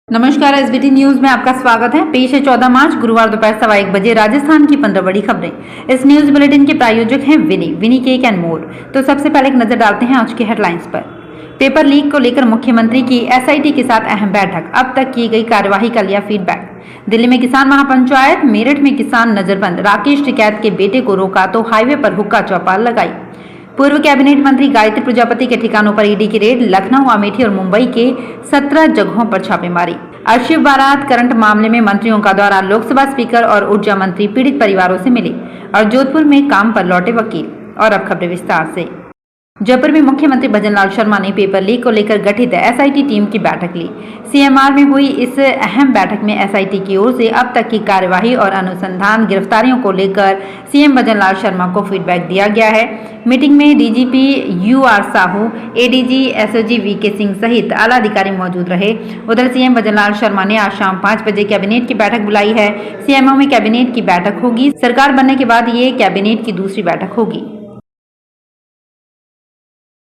नमस्कार, SBT news में आपका स्वागत है। पेश है 14 मार्च गुरुवार दोपहर 1:15 बजे राजस्थान की 15 बड़ी खबरें। इस न्यूज बुलेटिन के प्रायोजक हैं विनी केक एंड मोर। तो सबसे पहले एक नजर डालते हैं आज की हेडलाइंस पर। पेपर लीक को लेकर मुख्यमंत्री की एसआईटी के साथ अहम बैठक, अब तक की गई कार्यवाही का लिया फीडबैक। दिल्ली में किसान महापंचायत, मेरठ में किसान नजरबंद, राकेश टिकैत के बेटे को रोका तो हाईवे पर हुक्का चौपाल लगाई। पूर्व कैबिनेट मंत्री गायत्री प्रजापति के ठिकानों पर ईडी की रेड, लखनऊ, अमेठी और मुंबई के 17 जगहों पर छापेमारी। अर्शिव बारात करंट मामले में मंत्रियों का दौरा, लोकसभा स्पीकर और ऊर्जा मंत्री पीड़ित परिवारों से मिले और जोधपुर में काम पर लौटे वकील। और अब खबरें विस्तार से। जयपुर में मुख्यमंत्री भजनलाल शर्मा ने पेपर लीक को लेकर गठित एसआईटी टीम की बैठक ली। सीएमआर में हुई इस अहम बैठक में एसआईटी की ओर से अब तक की कार्यवाही और अनुसंधान गिरफ्तारियों को लेकर सीएम भजनलाल शर्मा को फीडबैक दिया गया है। मीटिंग में DGP U R Sahu, ADG SOG V K Singh सहित आला अधिकारी मौजूद रहे। उधर सीएम भजनलाल शर्मा ने आज शाम 5 बजे कैबिनेट की बैठक बुलाई है। सीएमओ में कैबिनेट की बैठक होगी। सरकार बनने के बाद ये कैबिनेट की दूसरी बैठक होगी।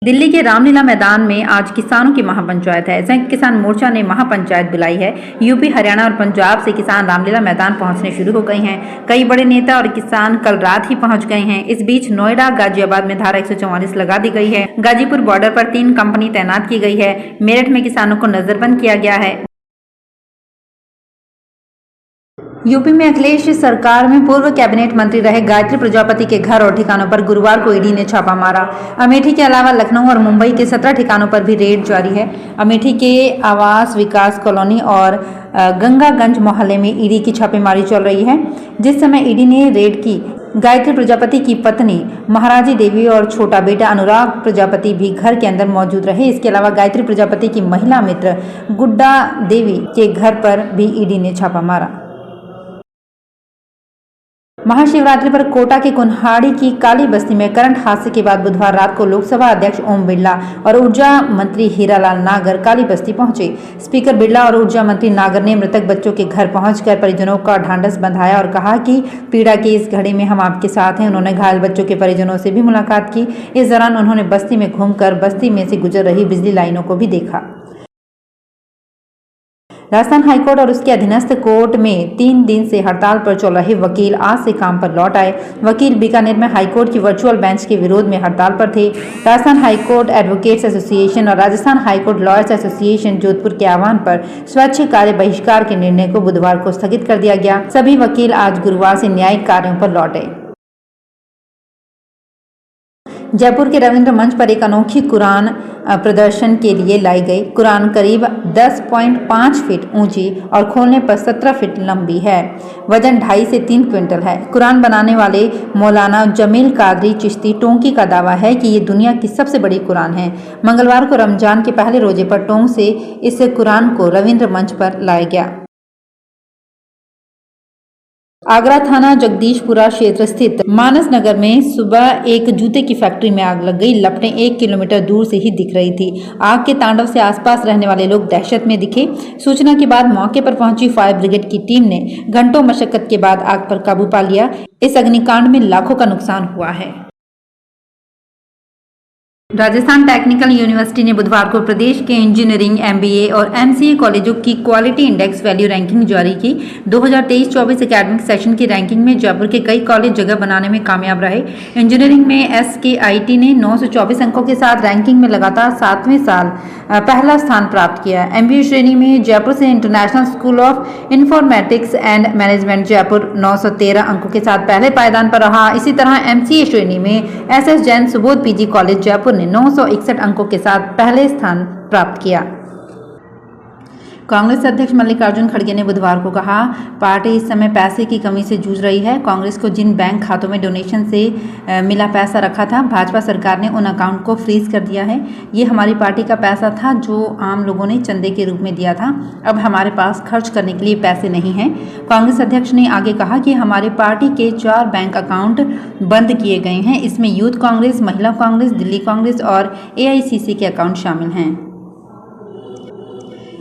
दिल्ली के रामलीला मैदान में आज किसानों की महापंचायत है। संयुक्त किसान मोर्चा ने महापंचायत बुलाई है। यूपी, हरियाणा और पंजाब से किसान रामलीला मैदान पहुंचने शुरू हो गए हैं। कई बड़े नेता और किसान कल रात ही पहुंच गए हैं। इस बीच नोएडा, गाजियाबाद में धारा 144 लगा दी गई है। गाजीपुर बॉर्डर पर 3 कंपनी तैनात की गई है। मेरठ में किसानों को नजरबंद किया गया है। यूपी में अखिलेश सरकार में पूर्व कैबिनेट मंत्री रहे गायत्री प्रजापति के घर और ठिकानों पर गुरुवार को ईडी ने छापा मारा। अमेठी के अलावा लखनऊ और मुंबई के 17 ठिकानों पर भी रेड जारी है। अमेठी के आवास विकास कॉलोनी और गंगागंज मोहल्ले में ईडी की छापेमारी चल रही है। जिस समय ईडी ने रेड की, गायत्री प्रजापति की पत्नी महाराजी देवी और छोटा बेटा अनुराग प्रजापति भी घर के अंदर मौजूद रहे। इसके अलावा गायत्री प्रजापति की महिला मित्र गुड्डा देवी के घर पर भी ईडी ने छापा मारा। महाशिवरात्रि पर कोटा के कुन्हाड़ी की काली बस्ती में करंट हादसे के बाद बुधवार रात को लोकसभा अध्यक्ष ओम बिरला और ऊर्जा मंत्री हीरालाल नागर काली बस्ती पहुंचे। स्पीकर बिरला और ऊर्जा मंत्री नागर ने मृतक बच्चों के घर पहुंचकर परिजनों का ढांढस बंधाया और कहा कि पीड़ा की इस घड़ी में हम आपके साथ हैं। उन्होंने घायल बच्चों के परिजनों से भी मुलाकात की। इस दौरान उन्होंने बस्ती में घूमकर बस्ती में से गुजर रही बिजली लाइनों को भी देखा। राजस्थान हाईकोर्ट और उसके अधीनस्थ कोर्ट में 3 दिन से हड़ताल पर चल रहे वकील आज से काम पर लौट आए। वकील बीकानेर में हाईकोर्ट की वर्चुअल बेंच के विरोध में हड़ताल पर थे। राजस्थान हाईकोर्ट एडवोकेट्स एसोसिएशन और Rajasthan high court lawyers association Jodhpur के आह्वान पर स्वैच्छिक कार्य बहिष्कार के निर्णय को बुधवार को स्थगित कर दिया गया। सभी वकील आज गुरुवार से न्यायिक कार्यों पर लौटे। जयपुर के रविंद्र मंच पर एक अनोखी कुरान प्रदर्शन के लिए लाई गई। कुरान करीब 10.5 फीट ऊंची और खोलने पर 17 फीट लंबी है। वजन 2.5 से 3 क्विंटल है। कुरान बनाने वाले मौलाना जमील कादरी चिश्ती टोंकी का दावा है कि ये दुनिया की सबसे बड़ी कुरान है। मंगलवार को रमजान के पहले रोजे पर टोंक से इस कुरान को रविंद्र मंच पर लाया गया। आगरा थाना जगदीशपुरा क्षेत्र स्थित मानस नगर में सुबह एक जूते की फैक्ट्री में आग लग गई। लपटें 1 किलोमीटर दूर से ही दिख रही थी। आग के तांडव से आसपास रहने वाले लोग दहशत में दिखे। सूचना के बाद मौके पर पहुंची फायर ब्रिगेड की टीम ने घंटों मशक्कत के बाद आग पर काबू पा लिया। इस अग्निकांड में लाखों का नुकसान हुआ है। राजस्थान टेक्निकल यूनिवर्सिटी ने बुधवार को प्रदेश के इंजीनियरिंग, एमबीए और एमसीए कॉलेजों की क्वालिटी इंडेक्स वैल्यू रैंकिंग जारी की। 2023-24 एकेडमिक सेशन की रैंकिंग में जयपुर के कई कॉलेज जगह बनाने में कामयाब रहे। इंजीनियरिंग में एसकेआईटी ने 924 अंकों के साथ रैंकिंग में लगातार 7वें साल पहला स्थान प्राप्त किया। एमबीए श्रेणी में जयपुर से international school of informatics and management Jaipur 913 अंकों के साथ पहले पायदान पर रहा। इसी तरह एमसीए श्रेणी में SS Jain Subodh PG college Jaipur ने 961 अंकों के साथ पहले स्थान प्राप्त किया। कांग्रेस अध्यक्ष मल्लिकार्जुन खड़गे ने बुधवार को कहा, पार्टी इस समय पैसे की कमी से जूझ रही है। कांग्रेस को जिन बैंक खातों में डोनेशन से मिला पैसा रखा था, भाजपा सरकार ने उन अकाउंट को फ्रीज कर दिया है। ये हमारी पार्टी का पैसा था जो आम लोगों ने चंदे के रूप में दिया था। अब हमारे पास खर्च करने के लिए पैसे नहीं हैं। कांग्रेस अध्यक्ष ने आगे कहा कि हमारे पार्टी के 4 बैंक अकाउंट बंद किए गए हैं। इसमें यूथ कांग्रेस, महिला कांग्रेस, दिल्ली कांग्रेस और एआईसीसी के अकाउंट शामिल हैं।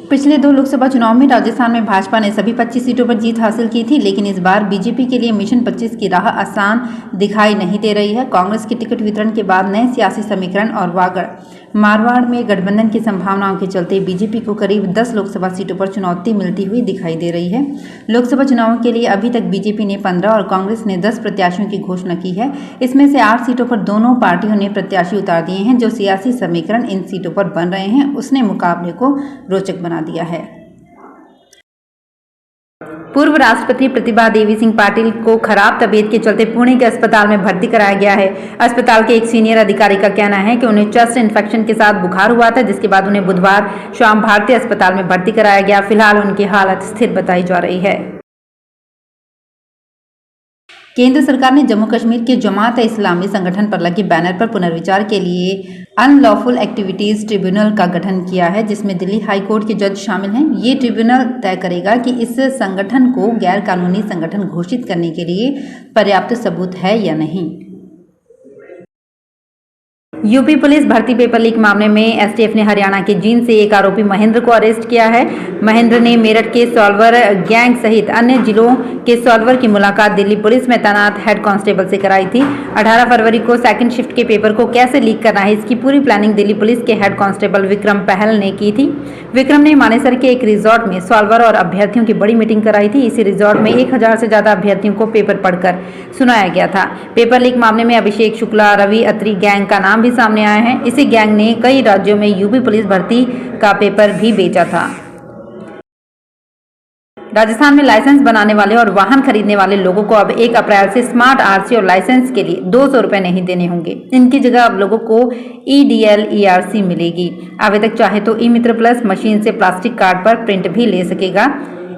पिछले 2 लोकसभा चुनाव में राजस्थान में भाजपा ने सभी 25 सीटों पर जीत हासिल की थी, लेकिन इस बार बीजेपी के लिए मिशन 25 की राह आसान दिखाई नहीं दे रही है। कांग्रेस की टिकट वितरण के बाद नए सियासी समीकरण और वागड़ मारवाड़ में गठबंधन की संभावनाओं के चलते बीजेपी को करीब 10 लोकसभा सीटों पर चुनौती मिलती हुई दिखाई दे रही है। लोकसभा चुनावों के लिए अभी तक बीजेपी ने 15 और कांग्रेस ने 10 प्रत्याशियों की घोषणा की है। इसमें से 8 सीटों पर दोनों पार्टियों ने प्रत्याशी उतार दिए हैं। जो सियासी समीकरण इन सीटों पर बन रहे हैं उसने मुकाबले को रोचक बना दिया है। पूर्व राष्ट्रपति प्रतिभा देवी सिंह पाटिल को खराब तबीयत के चलते पुणे के अस्पताल में भर्ती कराया गया है। अस्पताल के एक सीनियर अधिकारी का कहना है कि उन्हें चेस्ट इन्फेक्शन के साथ बुखार हुआ था, जिसके बाद उन्हें बुधवार शाम भारतीय अस्पताल में भर्ती कराया गया। फिलहाल उनकी हालत स्थिर बताई जा रही है। केंद्र सरकार ने जम्मू कश्मीर के जमात-ए-इस्लामी संगठन पर लगे बैनर पर पुनर्विचार के लिए अनलॉफुल एक्टिविटीज ट्रिब्यूनल का गठन किया है, जिसमें दिल्ली हाई कोर्ट के जज शामिल हैं। ये ट्रिब्यूनल तय करेगा कि इस संगठन को गैर कानूनी संगठन घोषित करने के लिए पर्याप्त सबूत है या नहीं। यूपी पुलिस भर्ती पेपर लीक मामले में एसटीएफ ने हरियाणा के जींद से एक आरोपी महेंद्र को अरेस्ट किया है। महेंद्र ने मेरठ के सॉल्वर गैंग सहित अन्य जिलों के सॉल्वर की मुलाकात दिल्ली पुलिस में तैनात हेड कांस्टेबल से कराई थी। 18 फरवरी को सेकंड शिफ्ट के पेपर को कैसे लीक करना है, इसकी पूरी प्लानिंग दिल्ली पुलिस के हेड कांस्टेबल विक्रम पहल ने की थी। विक्रम ने मानेसर के एक रिजॉर्ट में सॉल्वर और अभ्यर्थियों की बड़ी मीटिंग कराई थी। इसी रिजॉर्ट में 1000 से ज्यादा अभ्यर्थियों को पेपर पढ़कर सुनाया गया था। पेपर लीक मामले में अभिषेक शुक्ला, रवि अत्री गैंग का नाम भी सामने आया है। इसी गैंग ने कई राज्यों में यूपी पुलिस भर्ती का पेपर भी बेचा था। राजस्थान में लाइसेंस बनाने वाले और वाहन खरीदने वाले लोगों को अब 1 अप्रैल से स्मार्ट आरसी और लाइसेंस के लिए 200 रुपए नहीं देने होंगे। इनकी जगह अब लोगों को ईडीएल ईआरसी मिलेगी। आवेदक चाहे तो ई मित्र प्लस मशीन से प्लास्टिक कार्ड पर प्रिंट भी ले सकेगा।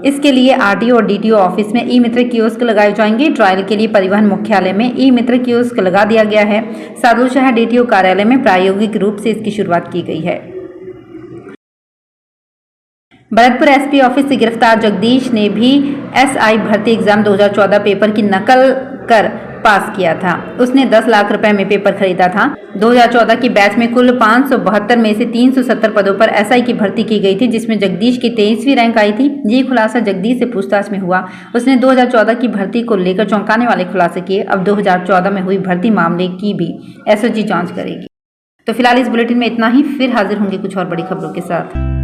इसके लिए आरटीओ और डीटीओ ऑफिस में ई मित्र कियोस्क लगाए जाएंगे। ट्रायल के लिए परिवहन मुख्यालय में ई मित्र कियोस्क लगा दिया गया है। सादुलशहर डीटीओ कार्यालय में प्रायोगिक रूप से इसकी शुरुआत की गई है। भरतपुर एसपी ऑफिस से गिरफ्तार जगदीश ने भी एसआई भर्ती एग्जाम 2014 पेपर की नकल कर पास किया था। उसने 10 लाख रुपए में पेपर खरीदा था। 2014 की बैच में कुल 572 में से 370 पदों पर एसआई की भर्ती की गई थी, जिसमें जगदीश की 23वीं रैंक आई थी। ये खुलासा जगदीश से पूछताछ में हुआ। उसने 2014 की भर्ती को लेकर चौंकाने वाले खुलासे किए। अब 2014 में हुई भर्ती मामले की भी एसओजी जांच करेगी। तो फिलहाल इस बुलेटिन में इतना ही। फिर हाजिर होंगे कुछ और बड़ी खबरों के साथ।